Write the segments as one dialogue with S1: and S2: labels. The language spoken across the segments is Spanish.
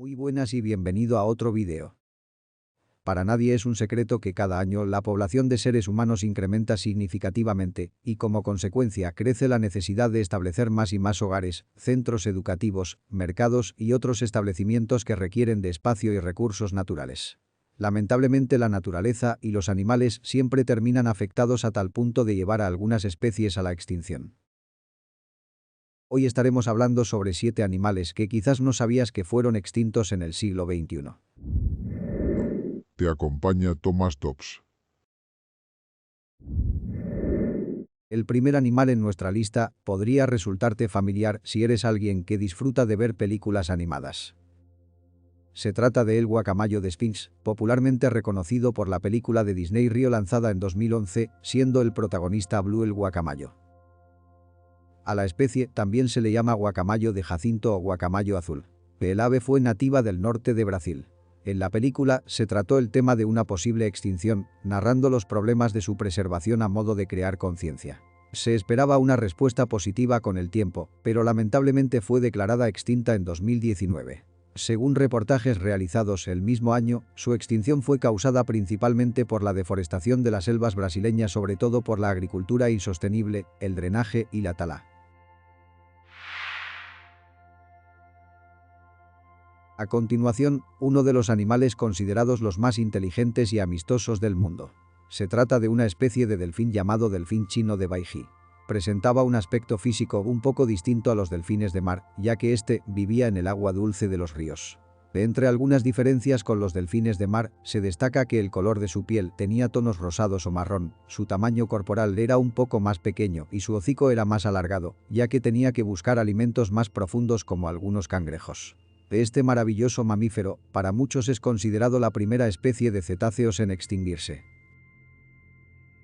S1: Muy buenas y bienvenido a otro vídeo. Para nadie es un secreto que cada año la población de seres humanos incrementa significativamente y como consecuencia crece la necesidad de establecer más y más hogares, centros educativos, mercados y otros establecimientos que requieren de espacio y recursos naturales. Lamentablemente la naturaleza y los animales siempre terminan afectados a tal punto de llevar a algunas especies a la extinción. Hoy estaremos hablando sobre 7 animales que quizás no sabías que fueron extintos en el siglo XXI.
S2: Te acompaña Thomas Dobbs.
S1: El primer animal en nuestra lista podría resultarte familiar si eres alguien que disfruta de ver películas animadas. Se trata de el guacamayo de Sphinx, popularmente reconocido por la película de Disney Río lanzada en 2011, siendo el protagonista Blue el guacamayo. A la especie también se le llama guacamayo de Jacinto o guacamayo azul. El ave fue nativa del norte de Brasil. En la película se trató el tema de una posible extinción, narrando los problemas de su preservación a modo de crear conciencia. Se esperaba una respuesta positiva con el tiempo, pero lamentablemente fue declarada extinta en 2019. Según reportajes realizados el mismo año, su extinción fue causada principalmente por la deforestación de las selvas brasileñas, sobre todo por la agricultura insostenible, el drenaje y la tala. A continuación, uno de los animales considerados los más inteligentes y amistosos del mundo. Se trata de una especie de delfín llamado delfín chino de Baiji. Presentaba un aspecto físico un poco distinto a los delfines de mar, ya que este vivía en el agua dulce de los ríos. Entre algunas diferencias con los delfines de mar, se destaca que el color de su piel tenía tonos rosados o marrón, su tamaño corporal era un poco más pequeño y su hocico era más alargado, ya que tenía que buscar alimentos más profundos como algunos cangrejos. Este maravilloso mamífero, para muchos es considerado la primera especie de cetáceos en extinguirse.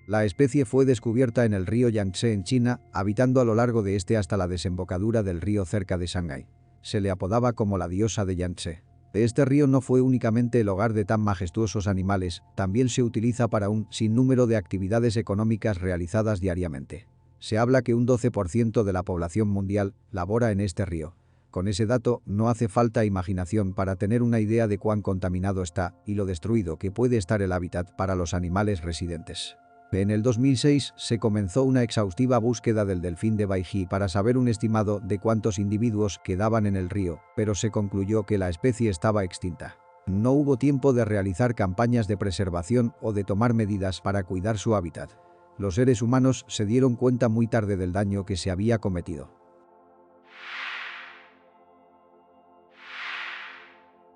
S1: La especie fue descubierta en el río Yangtze en China, habitando a lo largo de este hasta la desembocadura del río cerca de Shanghái. Se le apodaba como la diosa de Yangtze. Este río no fue únicamente el hogar de tan majestuosos animales, también se utiliza para un sinnúmero de actividades económicas realizadas diariamente. Se habla que un 12% de la población mundial labora en este río. Con ese dato, no hace falta imaginación para tener una idea de cuán contaminado está y lo destruido que puede estar el hábitat para los animales residentes. En el 2006 se comenzó una exhaustiva búsqueda del delfín de Baiji para saber un estimado de cuántos individuos quedaban en el río, pero se concluyó que la especie estaba extinta. No hubo tiempo de realizar campañas de preservación o de tomar medidas para cuidar su hábitat. Los seres humanos se dieron cuenta muy tarde del daño que se había cometido.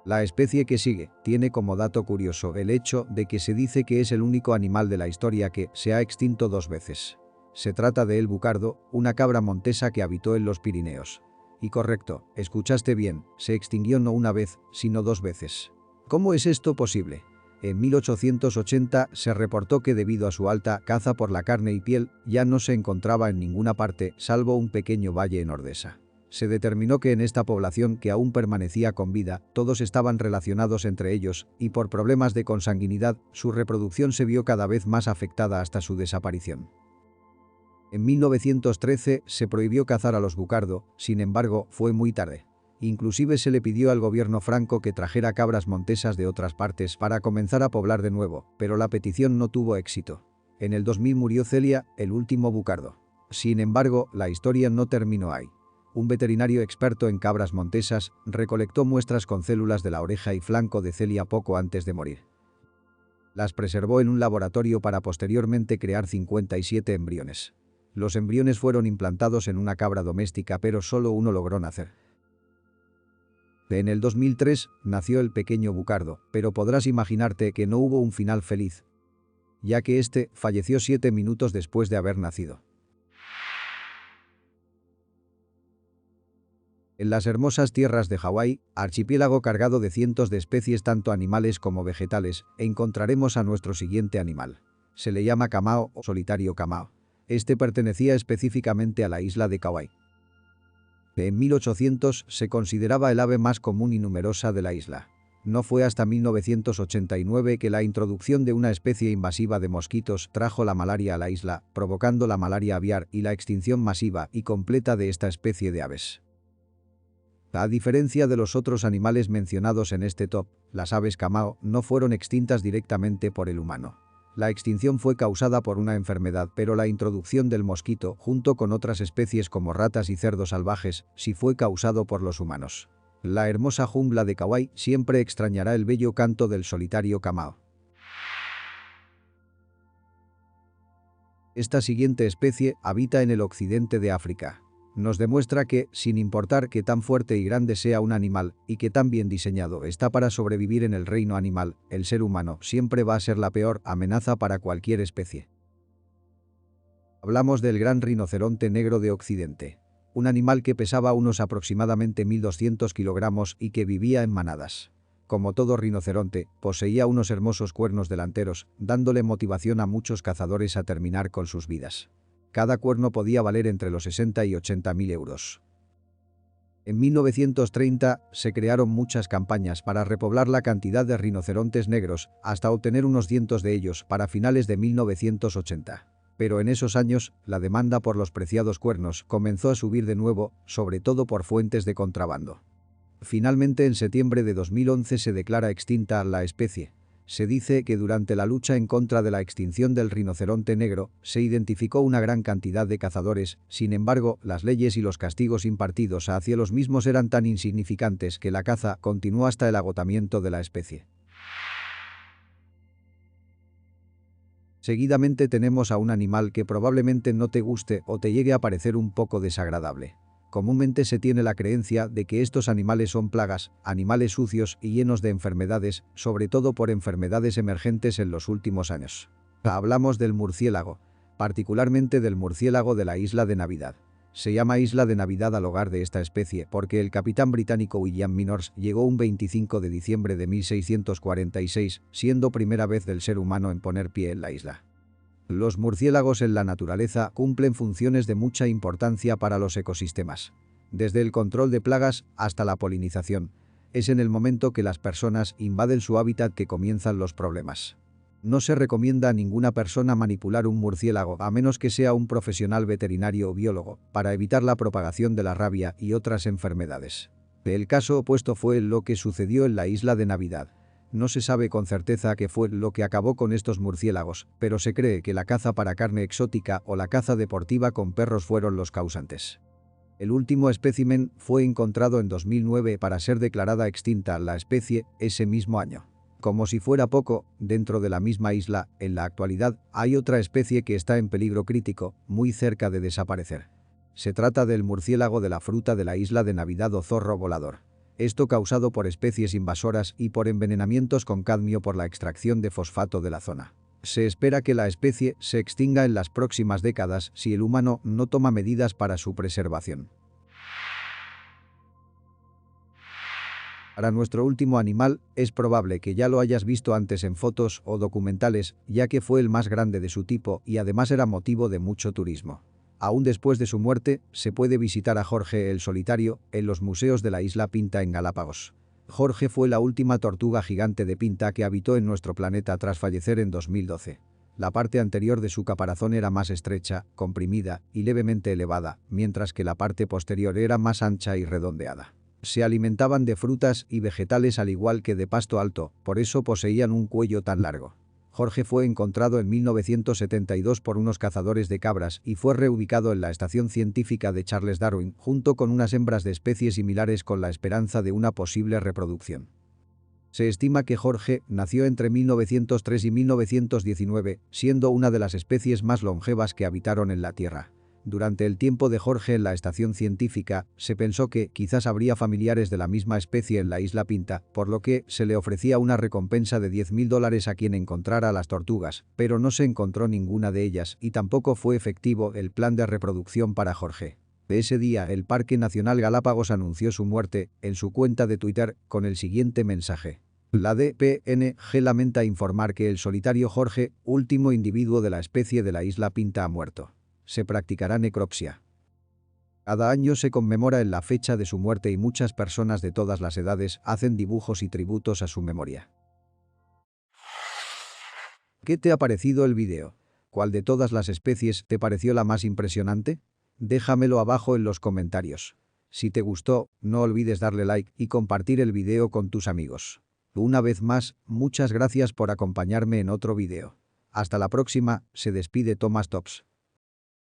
S1: La especie que sigue tiene como dato curioso el hecho de que se dice que es el único animal de la historia que se ha extinto 2 veces. Se trata de el bucardo, una cabra montesa que habitó en los Pirineos. Y correcto, escuchaste bien, se extinguió no una vez, sino 2 veces. ¿Cómo es esto posible? En 1880 se reportó que debido a su alta caza por la carne y piel, ya no se encontraba en ninguna parte, salvo un pequeño valle en Ordesa. Se determinó que en esta población que aún permanecía con vida, todos estaban relacionados entre ellos, y por problemas de consanguinidad, su reproducción se vio cada vez más afectada hasta su desaparición. En 1913 se prohibió cazar a los bucardo, sin embargo, fue muy tarde. Inclusive se le pidió al gobierno franco que trajera cabras montesas de otras partes para comenzar a poblar de nuevo, pero la petición no tuvo éxito. En el 2000 murió Celia, el último bucardo. Sin embargo, la historia no terminó ahí. Un veterinario experto en cabras montesas recolectó muestras con células de la oreja y flanco de Celia poco antes de morir. Las preservó en un laboratorio para posteriormente crear 57 embriones. Los embriones fueron implantados en una cabra doméstica, pero solo uno logró nacer. En el 2003 nació el pequeño bucardo, pero podrás imaginarte que no hubo un final feliz, ya que este falleció 7 minutos después de haber nacido. En las hermosas tierras de Hawái, archipiélago cargado de cientos de especies tanto animales como vegetales, encontraremos a nuestro siguiente animal. Se le llama camao o solitario camao. Este pertenecía específicamente a la isla de Kauai. En 1800 se consideraba el ave más común y numerosa de la isla. No fue hasta 1989 que la introducción de una especie invasiva de mosquitos trajo la malaria a la isla, provocando la malaria aviar y la extinción masiva y completa de esta especie de aves. A diferencia de los otros animales mencionados en este top, las aves camao no fueron extintas directamente por el humano. La extinción fue causada por una enfermedad, pero la introducción del mosquito, junto con otras especies como ratas y cerdos salvajes, sí fue causado por los humanos. La hermosa jungla de Kauai siempre extrañará el bello canto del solitario camao. Esta siguiente especie habita en el occidente de África. Nos demuestra que, sin importar qué tan fuerte y grande sea un animal, y qué tan bien diseñado está para sobrevivir en el reino animal, el ser humano siempre va a ser la peor amenaza para cualquier especie. Hablamos del gran rinoceronte negro de Occidente. Un animal que pesaba unos aproximadamente 1200 kilogramos y que vivía en manadas. Como todo rinoceronte, poseía unos hermosos cuernos delanteros, dándole motivación a muchos cazadores a terminar con sus vidas. Cada cuerno podía valer entre los 60 y 80.000 euros. En 1930 se crearon muchas campañas para repoblar la cantidad de rinocerontes negros, hasta obtener unos cientos de ellos para finales de 1980. Pero en esos años, la demanda por los preciados cuernos comenzó a subir de nuevo, sobre todo por fuentes de contrabando. Finalmente, en septiembre de 2011 se declara extinta la especie. Se dice que durante la lucha en contra de la extinción del rinoceronte negro, se identificó una gran cantidad de cazadores, sin embargo, las leyes y los castigos impartidos hacia los mismos eran tan insignificantes que la caza continuó hasta el agotamiento de la especie. Seguidamente tenemos a un animal que probablemente no te guste o te llegue a parecer un poco desagradable. Comúnmente se tiene la creencia de que estos animales son plagas, animales sucios y llenos de enfermedades, sobre todo por enfermedades emergentes en los últimos años. Hablamos del murciélago, particularmente del murciélago de la Isla de Navidad. Se llama Isla de Navidad al hogar de esta especie porque el capitán británico William Minors llegó un 25 de diciembre de 1646, siendo primera vez del ser humano en poner pie en la isla. Los murciélagos en la naturaleza cumplen funciones de mucha importancia para los ecosistemas. Desde el control de plagas hasta la polinización. Es en el momento que las personas invaden su hábitat que comienzan los problemas. No se recomienda a ninguna persona manipular un murciélago a menos que sea un profesional veterinario o biólogo, para evitar la propagación de la rabia y otras enfermedades. El caso opuesto fue lo que sucedió en la Isla de Navidad. No se sabe con certeza qué fue lo que acabó con estos murciélagos, pero se cree que la caza para carne exótica o la caza deportiva con perros fueron los causantes. El último espécimen fue encontrado en 2009 para ser declarada extinta la especie ese mismo año. Como si fuera poco, dentro de la misma isla, en la actualidad, hay otra especie que está en peligro crítico, muy cerca de desaparecer. Se trata del murciélago de la fruta de la Isla de Navidad o zorro volador. Esto causado por especies invasoras y por envenenamientos con cadmio por la extracción de fosfato de la zona. Se espera que la especie se extinga en las próximas décadas si el humano no toma medidas para su preservación. Para nuestro último animal, es probable que ya lo hayas visto antes en fotos o documentales, ya que fue el más grande de su tipo y además era motivo de mucho turismo. Aún después de su muerte, se puede visitar a Jorge el solitario en los museos de la isla Pinta en Galápagos. Jorge fue la última tortuga gigante de Pinta que habitó en nuestro planeta tras fallecer en 2012. La parte anterior de su caparazón era más estrecha, comprimida y levemente elevada, mientras que la parte posterior era más ancha y redondeada. Se alimentaban de frutas y vegetales al igual que de pasto alto, por eso poseían un cuello tan largo. Jorge fue encontrado en 1972 por unos cazadores de cabras y fue reubicado en la estación científica de Charles Darwin, junto con unas hembras de especies similares con la esperanza de una posible reproducción. Se estima que Jorge nació entre 1903 y 1919, siendo una de las especies más longevas que habitaron en la Tierra. Durante el tiempo de Jorge en la estación científica, se pensó que quizás habría familiares de la misma especie en la isla Pinta, por lo que se le ofrecía una recompensa de $10.000 a quien encontrara a las tortugas, pero no se encontró ninguna de ellas y tampoco fue efectivo el plan de reproducción para Jorge. Ese día, el Parque Nacional Galápagos anunció su muerte en su cuenta de Twitter con el siguiente mensaje. La DPNG lamenta informar que el solitario Jorge, último individuo de la especie de la isla Pinta, ha muerto. Se practicará necropsia. Cada año se conmemora en la fecha de su muerte y muchas personas de todas las edades hacen dibujos y tributos a su memoria. ¿Qué te ha parecido el vídeo? ¿Cuál de todas las especies te pareció la más impresionante? Déjamelo abajo en los comentarios. Si te gustó, no olvides darle like y compartir el video con tus amigos. Una vez más, muchas gracias por acompañarme en otro video. Hasta la próxima, se despide Thomas Tops.